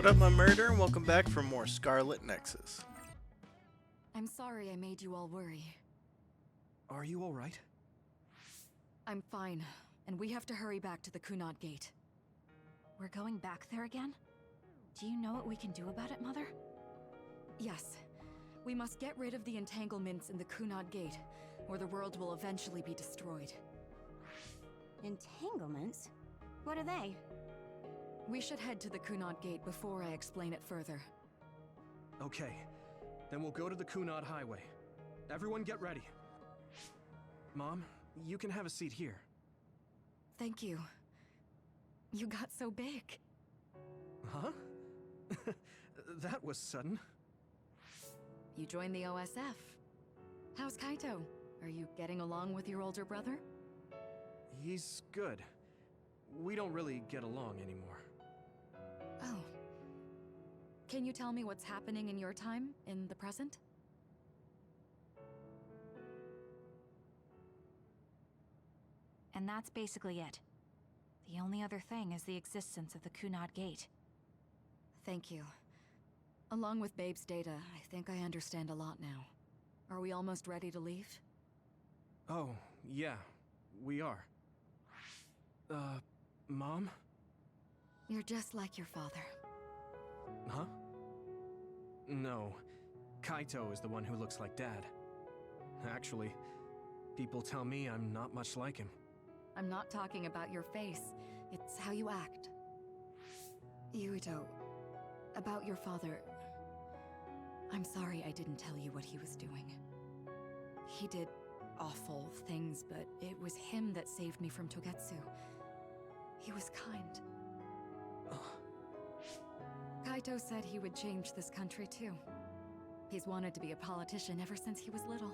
What up, my murder, and welcome back for more Scarlet Nexus. I'm sorry I made you all worry. Are you alright? I'm fine, and we have to hurry back to the Kunad Gate. We're going back there again? Do you know what we can do about it, Mother? Yes. We must get rid of the entanglements in the Kunad Gate, or the world will eventually be destroyed. Entanglements? What are they? We should head to the Kunad Gate before I explain it further. Okay, then we'll go to the Kunad Highway. Everyone get ready. Mom, you can have a seat here. Thank you. You got so big. Huh? That was sudden. You joined the OSF. How's Kaito? Are you getting along with your older brother? He's good. We don't really get along anymore. Oh. Can you tell me what's happening in your time, in the present? And that's basically it. The only other thing is the existence of the Kunad Gate. Thank you. Along with Babe's data, I think I understand a lot now. Are we almost ready to leave? Oh, yeah, we are. Mom? You're just like your father. Huh? No. Kaito is the one who looks like Dad. Actually, people tell me I'm not much like him. I'm not talking about your face. It's how you act. Yuito, about your father... I'm sorry I didn't tell you what he was doing. He did awful things, but it was him that saved me from Togetsu. He was kind. Kaito said he would change this country too. He's wanted to be a politician ever since he was little.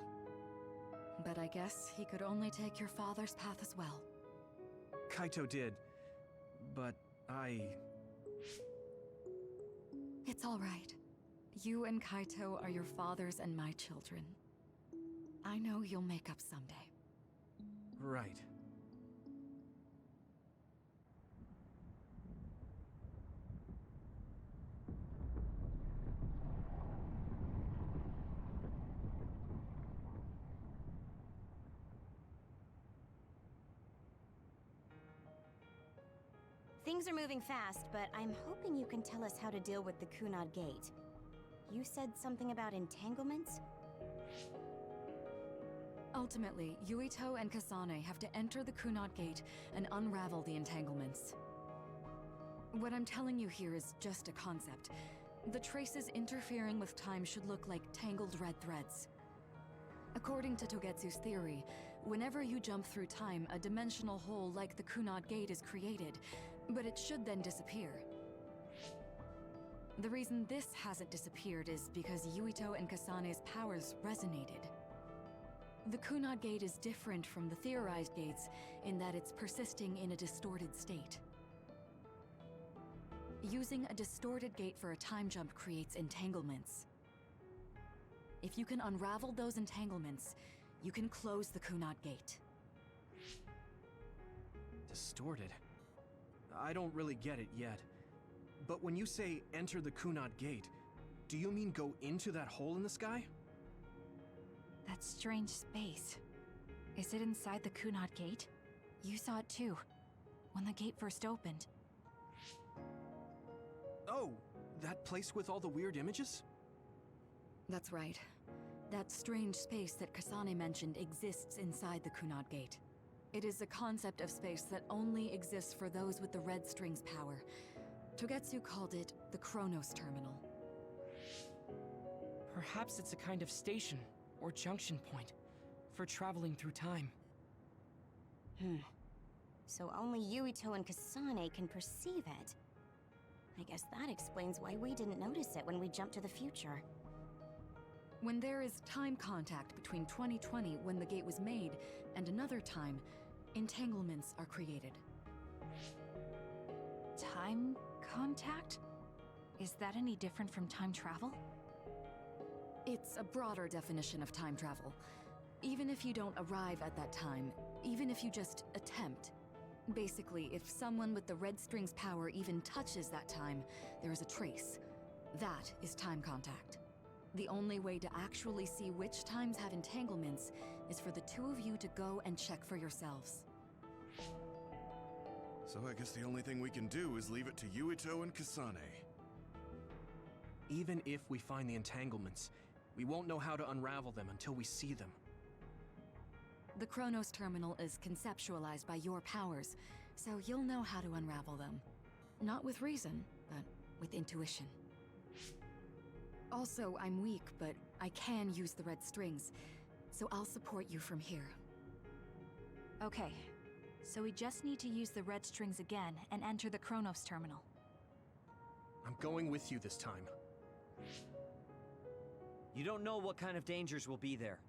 But I guess he could only take your father's path as well. Kaito did, but It's all right. You and Kaito are your fathers and my children. I know you'll make up someday. Right. Things are moving fast, but I'm hoping you can tell us how to deal with the Kunad Gate. You said something about entanglements? Ultimately, Yuito and Kasane have to enter the Kunad Gate and unravel the entanglements. What I'm telling you here is just a concept. The traces interfering with time should look like tangled red threads. According to Togetsu's theory, whenever you jump through time, a dimensional hole like the Kunad Gate is created, but it should then disappear. The reason this hasn't disappeared is because Yuito and Kasane's powers resonated. The Kunad Gate is different from the theorized gates in that it's persisting in a distorted state. Using a distorted gate for a time jump creates entanglements. If you can unravel those entanglements, you can close the Kunad Gate. Distorted? I don't really get it yet. But when you say enter the Kunad Gate, do you mean go into that hole in the sky? That strange space. Is it inside the Kunad Gate? You saw it too, when the gate first opened. Oh, that place with all the weird images? That's right. That strange space that Kasane mentioned exists inside the Kunad Gate. It is a concept of space that only exists for those with the red string's power. Togetsu called it the Chronos Terminal. Perhaps it's a kind of station, or junction point, for traveling through time. So only Yuito and Kasane can perceive it. I guess that explains why we didn't notice it when we jumped to the future. When there is time contact between 2020, when the gate was made, and another time, entanglements are created. Time contact? Is that any different from time travel? It's a broader definition of time travel. Even if you don't arrive at that time, even if you just attempt, Basically, if someone with the red string's power even touches that time, there is a trace. That is time contact. The only way to actually see which times have entanglements is for the two of you to go and check for yourselves. So I guess the only thing we can do is leave it to Yuito and Kasane. Even if we find the entanglements, we won't know how to unravel them until we see them. The Chronos Terminal is conceptualized by your powers, so you'll know how to unravel them. Not with reason, but with intuition. Also, I'm weak, but I can use the red strings, so I'll support you from here. Okay, so we just need to use the red strings again and enter the Chronos Terminal. I'm going with you this time. You don't know what kind of dangers will be there.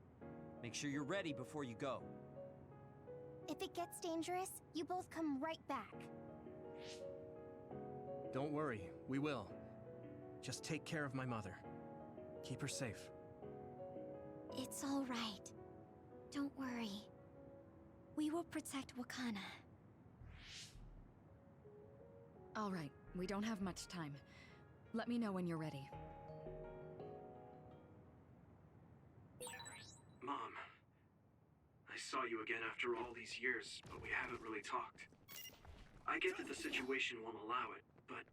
Make sure you're ready before you go. If it gets dangerous, you both come right back. Don't worry, we will. Just take care of my mother. Keep her safe. It's all right. Don't worry. We will protect Wakana. All right, we don't have much time. Let me know when you're ready. Mom, I saw you again after all these years, but we haven't really talked. I get that the situation won't allow it, but...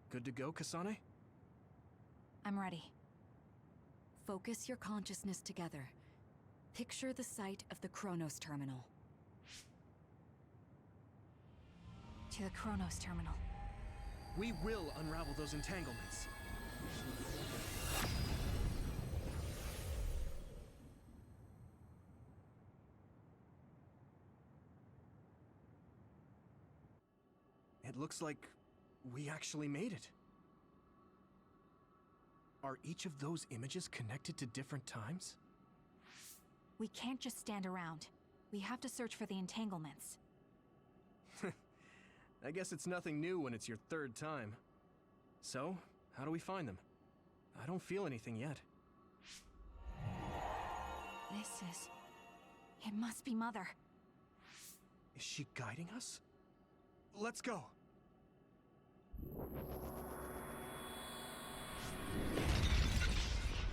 Good to go, Kasane? I'm ready. Focus your consciousness together. Picture the site of the Chronos Terminal. To the Chronos Terminal. We will unravel those entanglements. It looks like we actually made it. Are each of those images connected to different times? We can't just stand around. We have to search for the entanglements. I guess it's nothing new when it's your third time. So, how do we find them? I don't feel anything yet. It must be Mother. Is she guiding us? Let's go!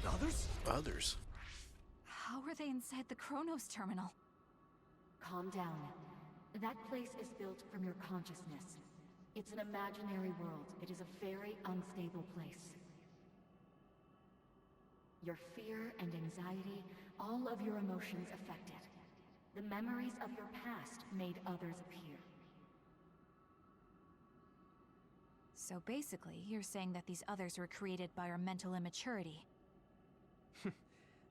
Others? Others? How are they inside the Chronos Terminal? Calm down. That place is built from your consciousness. It's an imaginary world. It is a very unstable place. Your fear and anxiety, all of your emotions affected. The memories of your past made others appear. So basically, you're saying that these others were created by our mental immaturity.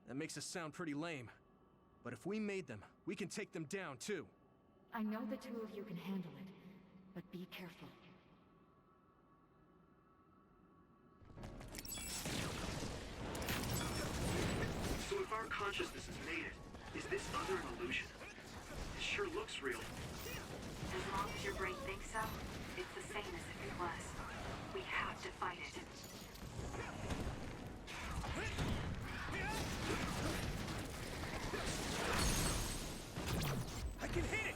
That makes us sound pretty lame. But if we made them, we can take them down too. I know the two of you can handle it, but be careful. So if our consciousness has made it, is this other an illusion? It sure looks real. As long as your brain thinks so, it's the same as if it was. We have to fight it. I can hit it!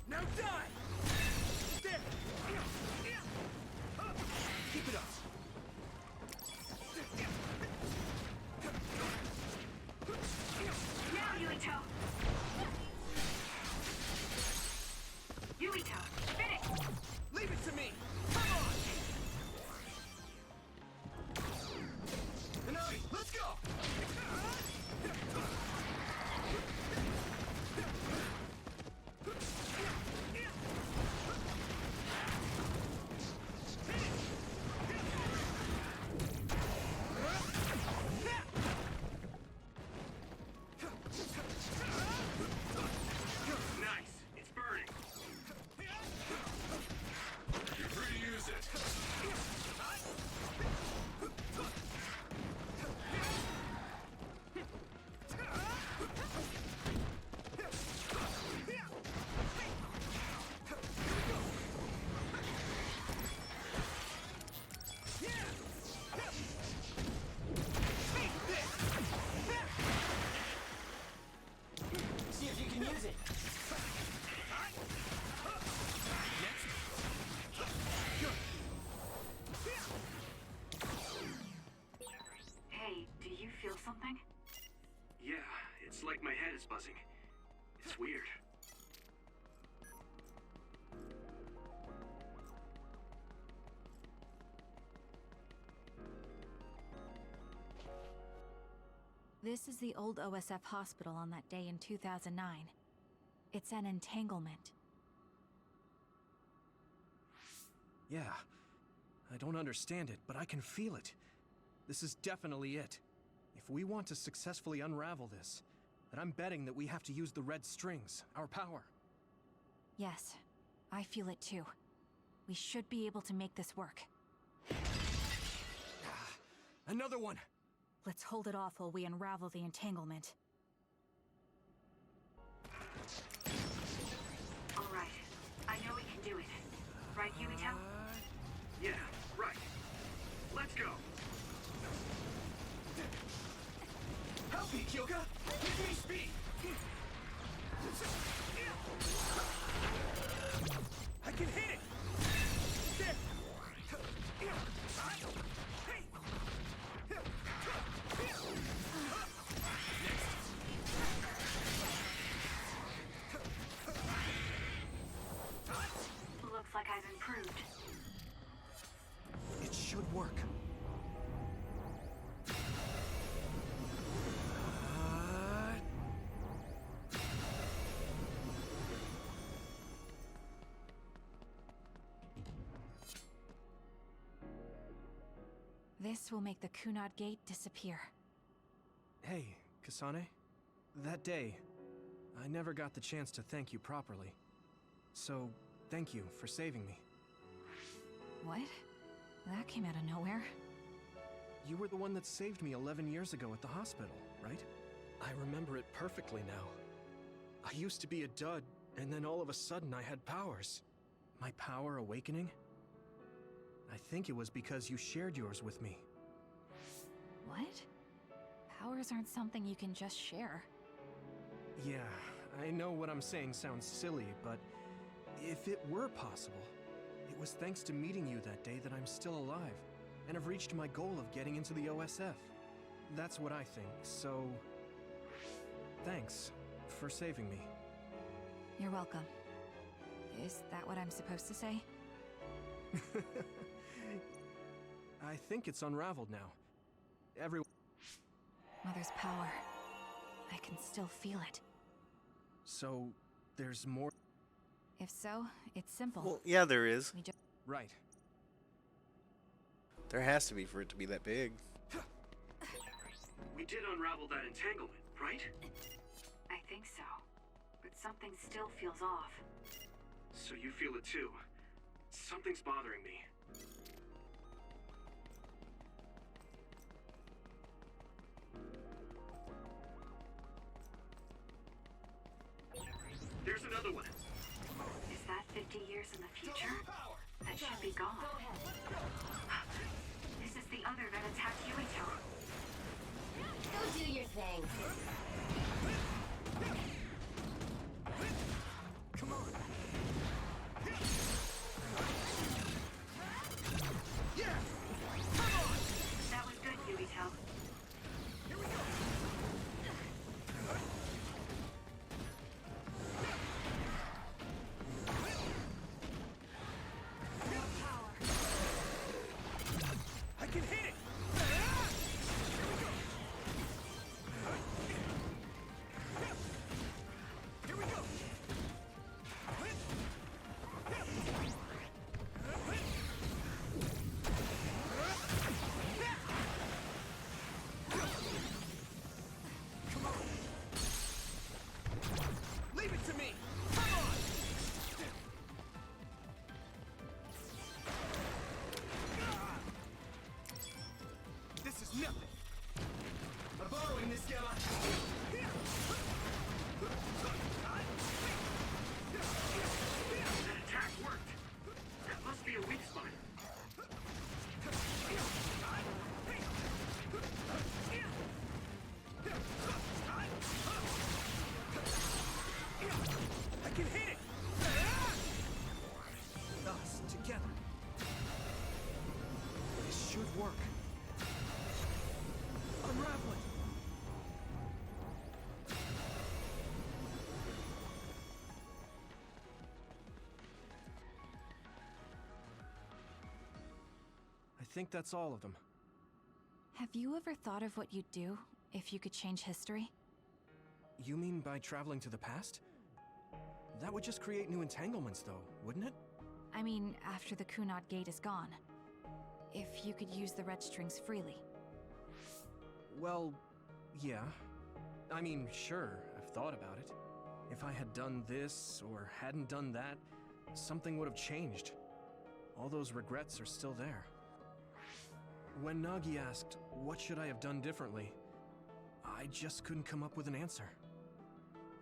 Now die! There! Keep it up! Now, Yuito! it! Hey, do you feel something? Yeah, it's like my head is buzzing. It's weird. This is the old OSF hospital on that day in 2009. It's an entanglement. Yeah. I don't understand it, but I can feel it. This is definitely it. If we want to successfully unravel this, then I'm betting that we have to use the red strings, our power. Yes, I feel it too. We should be able to make this work. Another one! Let's hold it off while we unravel the entanglement. All right. I know we can do it. Right, Yumito? Yeah, right. Let's go! Help me, Kyoka! Give me speed! I can hit it! Looks like I've improved. It should work. This will make the Kunad Gate disappear. Hey, Kasane. That day, I never got the chance to thank you properly. So, thank you for saving me. What? That came out of nowhere. You were the one that saved me 11 years ago at the hospital, right? I remember it perfectly now. I used to be a dud, and then all of a sudden I had powers. My power awakening? I think it was because you shared yours with me. What? Powers aren't something you can just share. Yeah, I know what I'm saying sounds silly, but if it were possible, it was thanks to meeting you that day that I'm still alive, and have reached my goal of getting into the OSF. That's what I think, so... thanks for saving me. You're welcome. Is that what I'm supposed to say? I think it's unraveled now. Mother's power. I can still feel it. So, there's more... If so, it's simple. Well, yeah, there is. We just... Right. There has to be for it to be that big. We did unravel that entanglement, right? I think so. But something still feels off. So you feel it too. Something's bothering me. There's another one. Is that 50 years in the future? That should be gone. This is the other that attacked Yumito. Go do your thing. Come on. Yeah! Come on! That was good, Yumito. Here we go! I can hit it! Here we go! think that's all of them. Have you ever thought of what you'd do if you could change history? You mean by traveling to the past? That would just create new entanglements, though, wouldn't it? I mean, after the Kunad Gate is gone. If you could use the red strings freely. Well, yeah. I mean, sure, I've thought about it. If I had done this, or hadn't done that, something would have changed. All those regrets are still there. When Nagi asked, what should I have done differently, I just couldn't come up with an answer.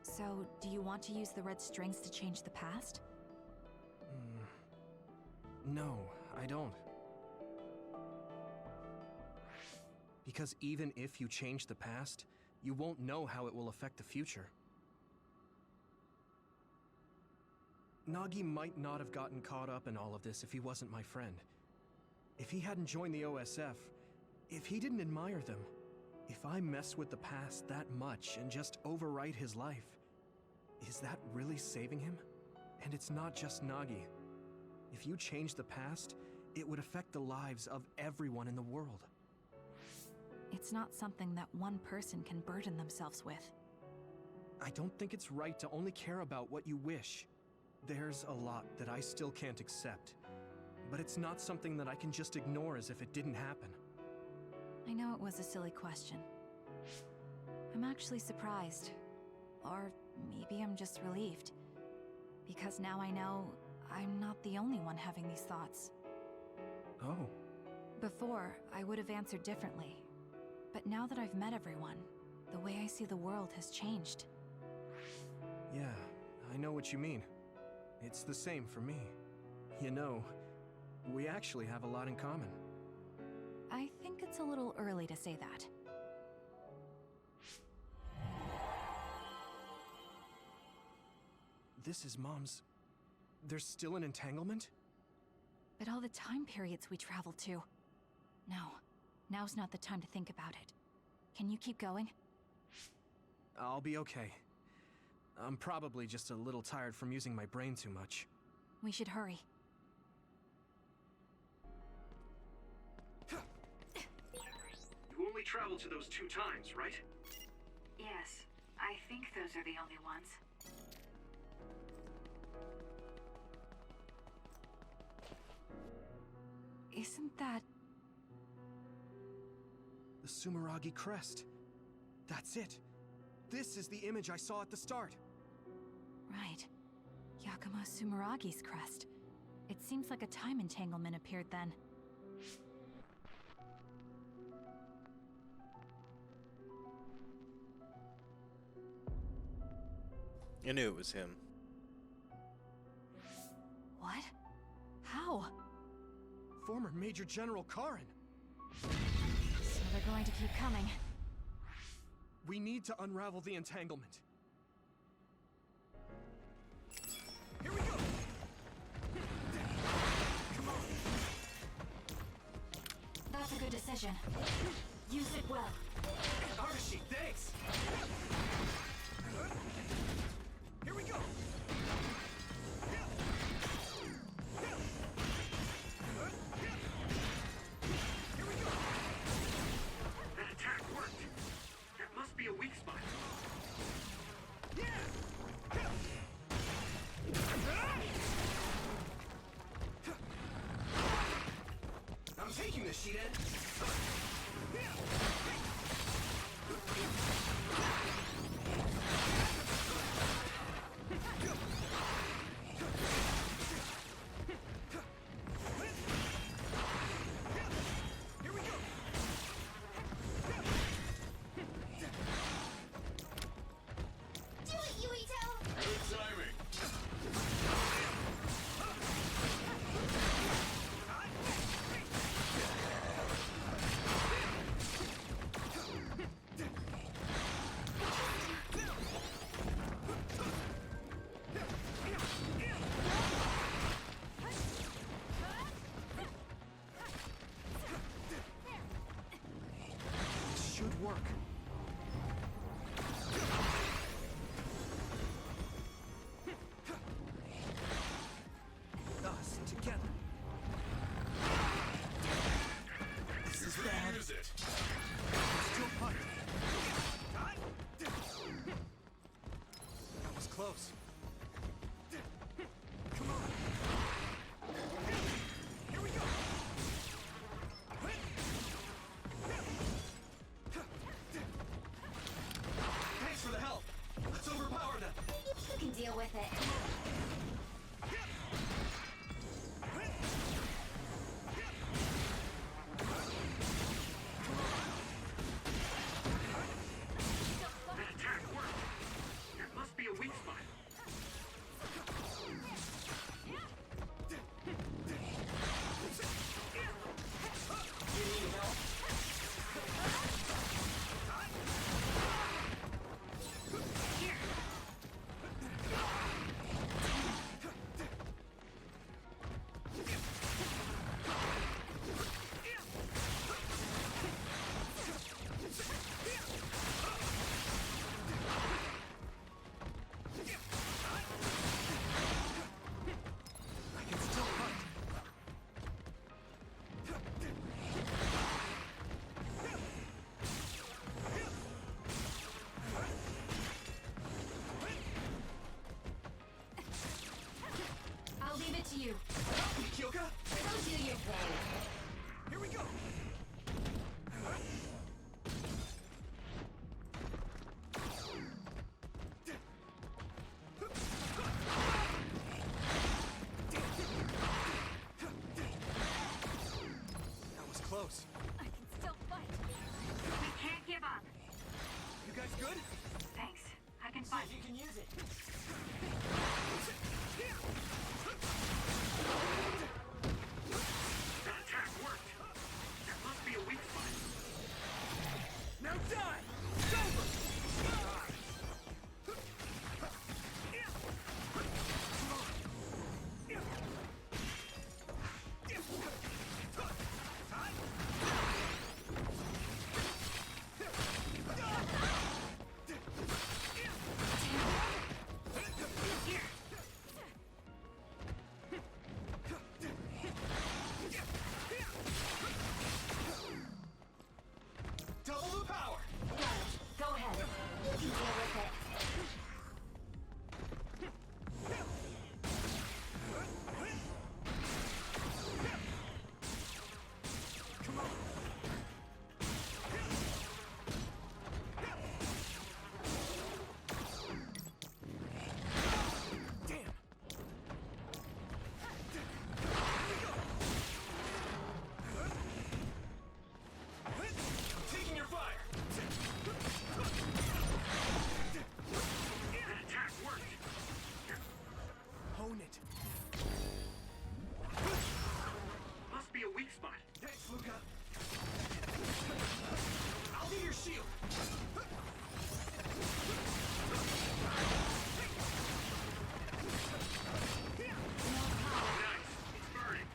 So, do you want to use the red strings to change the past? No, I don't. Because even if you change the past, you won't know how it will affect the future. Nagi might not have gotten caught up in all of this if he wasn't my friend. If he hadn't joined the OSF, if he didn't admire them, if I mess with the past that much and just overwrite his life, is that really saving him? And it's not just Nagi. If you change the past, it would affect the lives of everyone in the world. It's not something that one person can burden themselves with. I don't think it's right to only care about what you wish. There's a lot that I still can't accept, but it's not something that I can just ignore as if it didn't happen. I know it was a silly question. I'm actually surprised. Or maybe I'm just relieved. Because now I know I'm not the only one having these thoughts. Oh. Before, I would have answered differently. But now that I've met everyone, the way I see the world has changed. Yeah, I know what you mean. It's the same for me. You know, we actually have a lot in common. I think it's a little early to say that. This is Mom's... There's still an entanglement? But all the time periods we traveled to. No, now's not the time to think about it. Can you keep going? I'll be okay. I'm probably just a little tired from using my brain too much. We should hurry. You only traveled to those 2 times, right? Yes, I think those are the only ones. Isn't that... The Sumeragi crest. That's it. This is the image I saw at the start. Right. Yakumo Sumeragi's crest. It seems like a time entanglement appeared then. I knew it was him. What? How? Former Major General Karin. So they're going to keep coming. We need to unravel the entanglement. Here we go! Come on! That's a good decision. Use it well. Arashi, thanks! Here we go! That attack worked! That must be a weak spot. I'm taking this, Shiden! Here we go! Do it, Yuito! Good timing. close. Come on. Here we go. Thanks for the help. Let's overpower them. You can deal with it. That attack worked. There must be a weak spot. I can still fight. I'll leave it to you. Help me, Kyoka! Go do your thing. Here we go! That was close. I can still fight. We can't give up. You guys good? Thanks. I can fight. You can use it. That attack worked. There must be a weak spot. Now die! It's over! Double the power! Go ahead. You can deal with it. Come on! Damn! Taking your fire! That attack worked. Hone it! Must be a weak spot. Thanks, Luca! I'll be your shield! Nice. It's burning.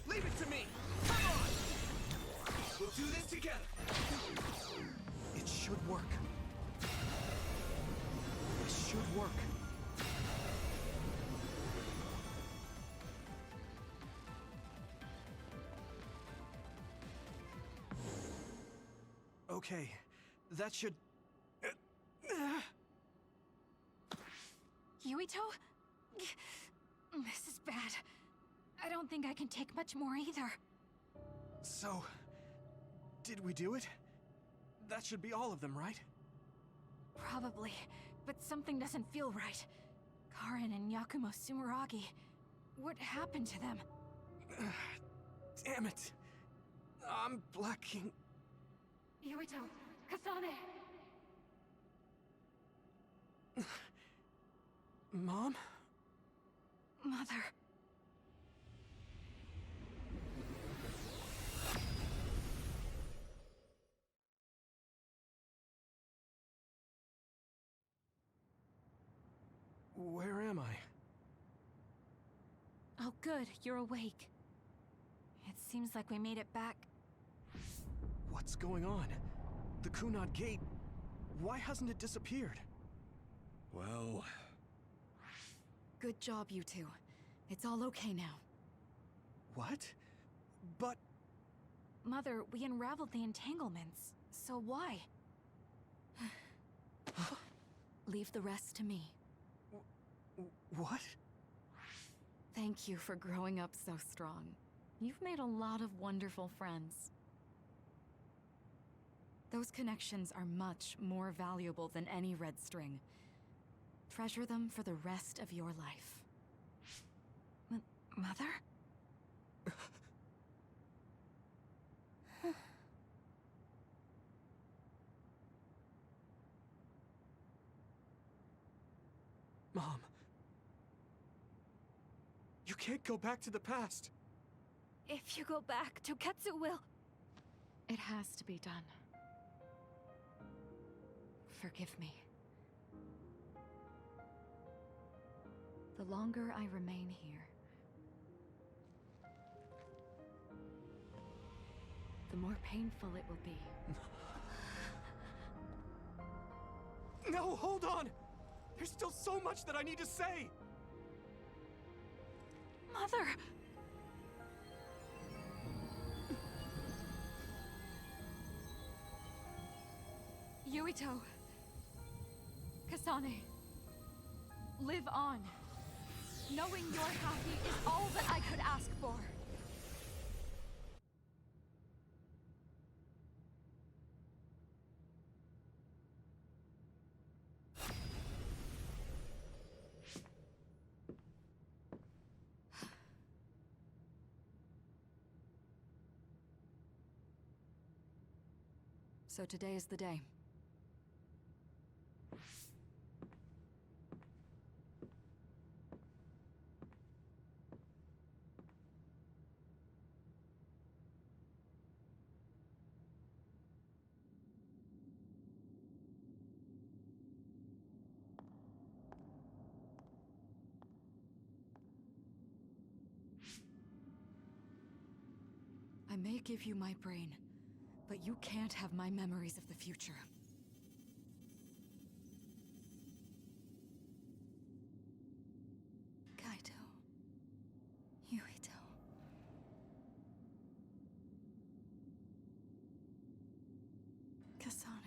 Leave it to me! Come on! We'll do this together! It should work. It should work. Okay, that should... Yuito? This is bad. I don't think I can take much more either. So... did we do it? That should be all of them, right? Probably, but something doesn't feel right. Karin and Yakumo Sumeragi. What happened to them? Damn it! I'm blacking... Yuito, Kasane. Mom? Mother. Where am I? Oh good, you're awake. It seems like we made it back. What's going on? The Kunad Gate... why hasn't it disappeared? Well, Good job, you two. It's all okay now. What? But... Mother, we unraveled the entanglements. So why? Leave the rest to me. What? Thank you for growing up so strong. You've made a lot of wonderful friends. Those connections are much more valuable than any red string. Treasure them for the rest of your life. Mother? Mom. You can't go back to the past. If you go back, Toketsu will... It has to be done. Forgive me. The longer I remain here, the more painful it will be. No, hold on! There's still so much that I need to say! Mother! Yuito. Kasane. Live on. Knowing you're happy is all that I could ask for. So today is the day. I may give you my brain, but you can't have my memories of the future. Kaito. Yuito. Kasane.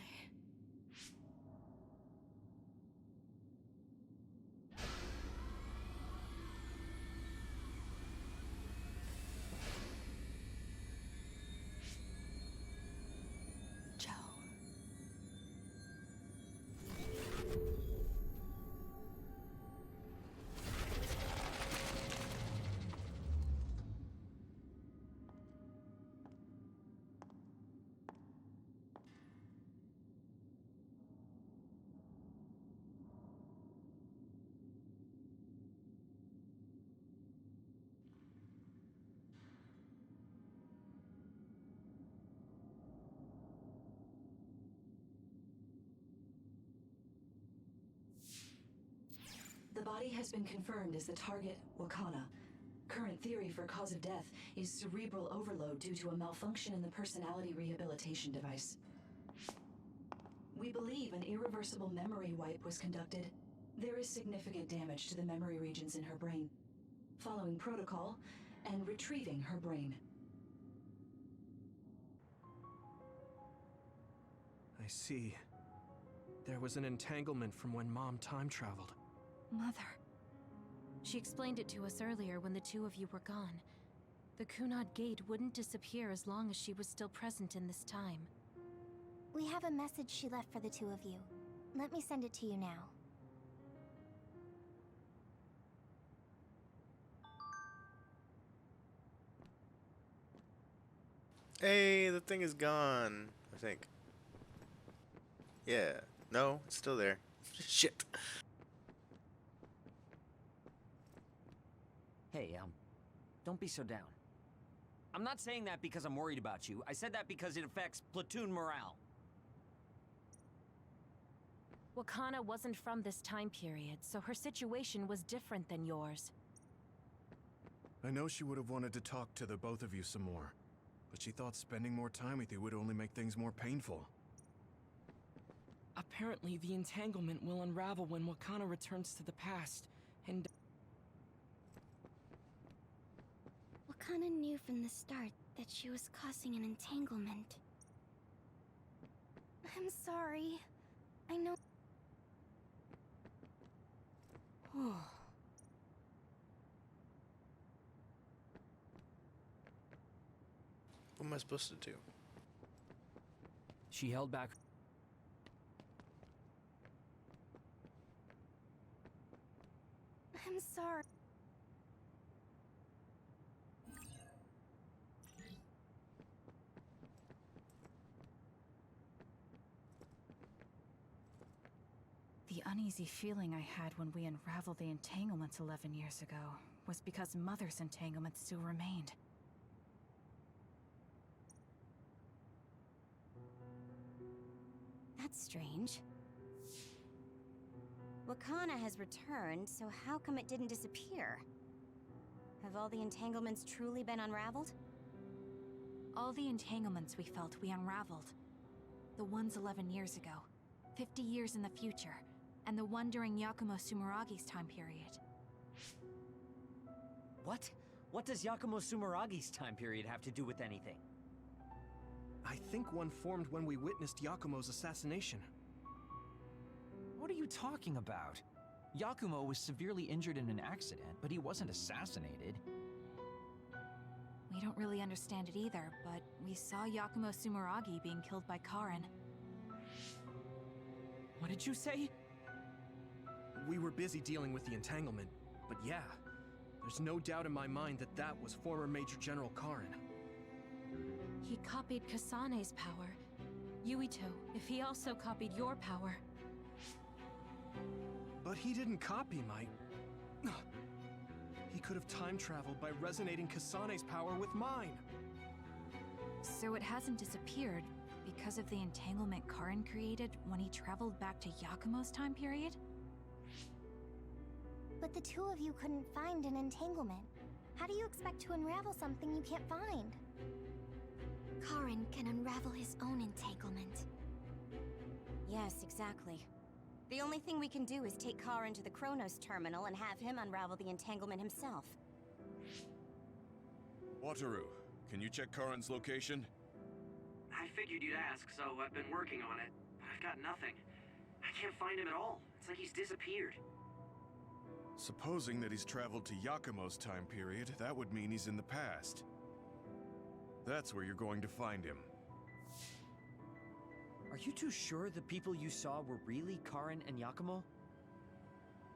The body has been confirmed as the target, Wakana. Current theory for cause of death is cerebral overload due to a malfunction in the personality rehabilitation device. We believe an irreversible memory wipe was conducted. There is significant damage to the memory regions in her brain. Following protocol and retrieving her brain. I see. There was an entanglement from when Mom time traveled. Mother. She explained it to us earlier when the two of you were gone. The Kunad Gate wouldn't disappear as long as she was still present in this time. We have a message she left for the two of you. Let me send it to you now. Hey, the thing is gone, I think. Yeah. No, it's still there. Shit. Hey, don't be so down. I'm not saying that because I'm worried about you. I said that because it affects platoon morale. Wakana wasn't from this time period, so her situation was different than yours. I know she would have wanted to talk to the both of you some more, but she thought spending more time with you would only make things more painful. Apparently, the entanglement will unravel when Wakana returns to the past, and... Wakana knew from the start that she was causing an entanglement. I'm sorry. I know. What am I supposed to do? She held back. I'm sorry. The uneasy feeling I had when we unraveled the entanglements 11 years ago was because Mother's entanglements still remained. That's strange. Wakana has returned, so how come it didn't disappear? Have all the entanglements truly been unraveled? All the entanglements we felt we unraveled. The ones 11 years ago, 50 years in the future, and the one during Yakumo Sumeragi's time period. What? What does Yakumo Sumeragi's time period have to do with anything? I think one formed when we witnessed Yakumo's assassination. What are you talking about? Yakumo was severely injured in an accident, but he wasn't assassinated. We don't really understand it either, but we saw Yakumo Sumeragi being killed by Karin. What did you say? We were busy dealing with the entanglement, but yeah, there's no doubt in my mind that that was former Major General Karin. He copied Kasane's power. Yuito, if he also copied your power. But he didn't copy my... He could have time traveled by resonating Kasane's power with mine. So it hasn't disappeared because of the entanglement Karin created when he traveled back to Yakumo's time period? But the two of you couldn't find an entanglement. How do you expect to unravel something you can't find? Karin can unravel his own entanglement. Yes, exactly. The only thing we can do is take Karin to the Chronos terminal and have him unravel the entanglement himself. Wataru, can you check Karin's location? I figured you'd ask, so I've been working on it. But I've got nothing. I can't find him at all. It's like he's disappeared. Supposing that he's traveled to Yakumo's time period, that would mean he's in the past. That's where you're going to find him. Are you too sure the people you saw were really Karin and Yakumo?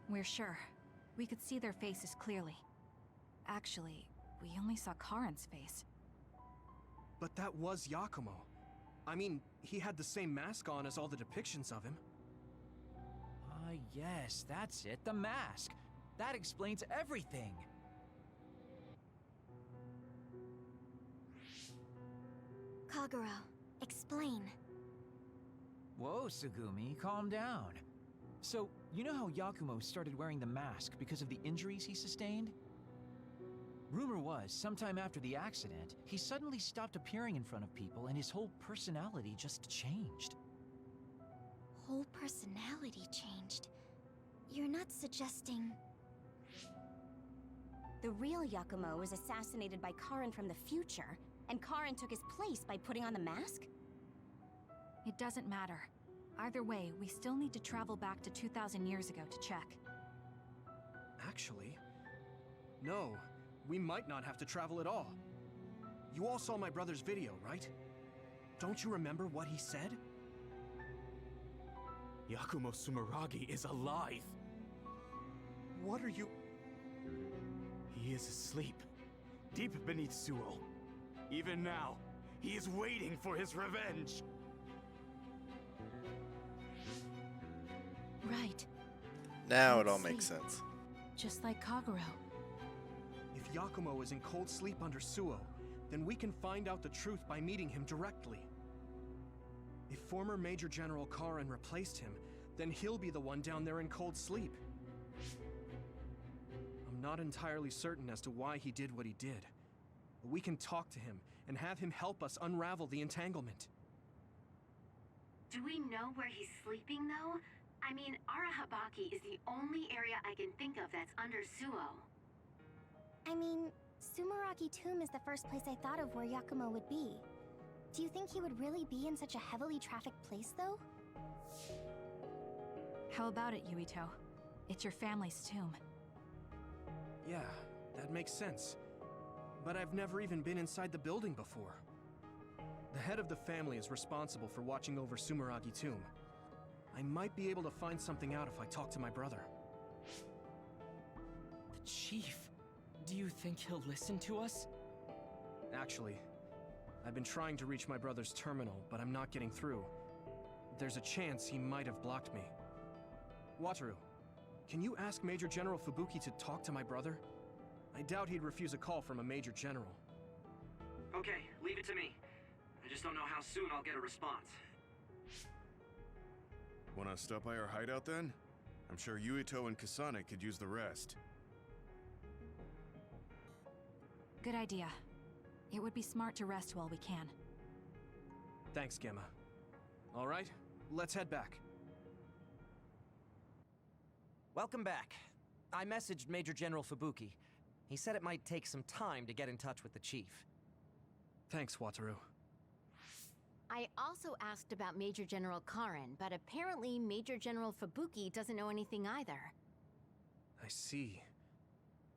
We're sure. We could see their faces clearly. Actually, we only saw Karin's face. But that was Yakumo. I mean, he had the same mask on as all the depictions of him. Yes, that's it, the mask. That explains everything. Kagero, explain. Whoa, Sugumi, calm down. So, you know how Yakumo started wearing the mask because of the injuries he sustained? Rumor was, sometime after the accident, he suddenly stopped appearing in front of people and his whole personality just changed. Whole personality changed? You're not suggesting... The real Yakumo was assassinated by Karin from the future, and Karin took his place by putting on the mask? It doesn't matter. Either way, we still need to travel back to 2,000 years ago to check. Actually, no. We might not have to travel at all. You all saw my brother's video, right? Don't you remember what he said? Yakumo Sumeragi is alive! What are you... He is asleep, deep beneath Suo. Even now, he is waiting for his revenge! Right. Now it all makes sense. Just like Kagero. If Yakumo is in cold sleep under Suo, then we can find out the truth by meeting him directly. If former Major General Karin replaced him, then he'll be the one down there in cold sleep. I'm not entirely certain as to why he did what he did, but we can talk to him and have him help us unravel the entanglement. Do we know where he's sleeping, though? I mean, Arahabaki is the only area I can think of that's under Suo. I mean, Sumeragi Tomb is the first place I thought of where Yakumo would be. Do you think he would really be in such a heavily trafficked place, though? How about it, Yuito? It's your family's tomb. Yeah, that makes sense. But I've never even been inside the building before. The head of the family is responsible for watching over Sumeragi Tomb. I might be able to find something out if I talk to my brother. The chief? Do you think he'll listen to us? Actually, I've been trying to reach my brother's terminal, but I'm not getting through. There's a chance he might have blocked me. Wataru, can you ask Major General Fubuki to talk to my brother? I doubt he'd refuse a call from a Major General. Okay, leave it to me. I just don't know how soon I'll get a response. Wanna stop by our hideout then? I'm sure Yuito and Kasane could use the rest. Good idea. It would be smart to rest while we can. Thanks, Gemma. All right, let's head back. Welcome back. I messaged Major General Fubuki. He said it might take some time to get in touch with the chief. Thanks, Wataru. I also asked about Major General Karin, but apparently Major General Fubuki doesn't know anything either. I see.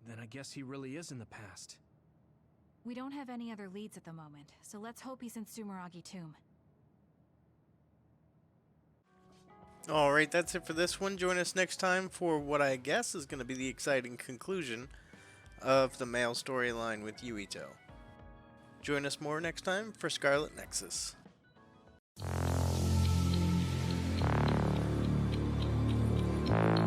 Then I guess he really is in the past. We don't have any other leads at the moment, so let's hope he's in Sumeragi Tomb. Alright, that's it for this one. Join us next time for what I guess is going to be the exciting conclusion of the male storyline with Yuito. Join us more next time for Scarlet Nexus. Thank you.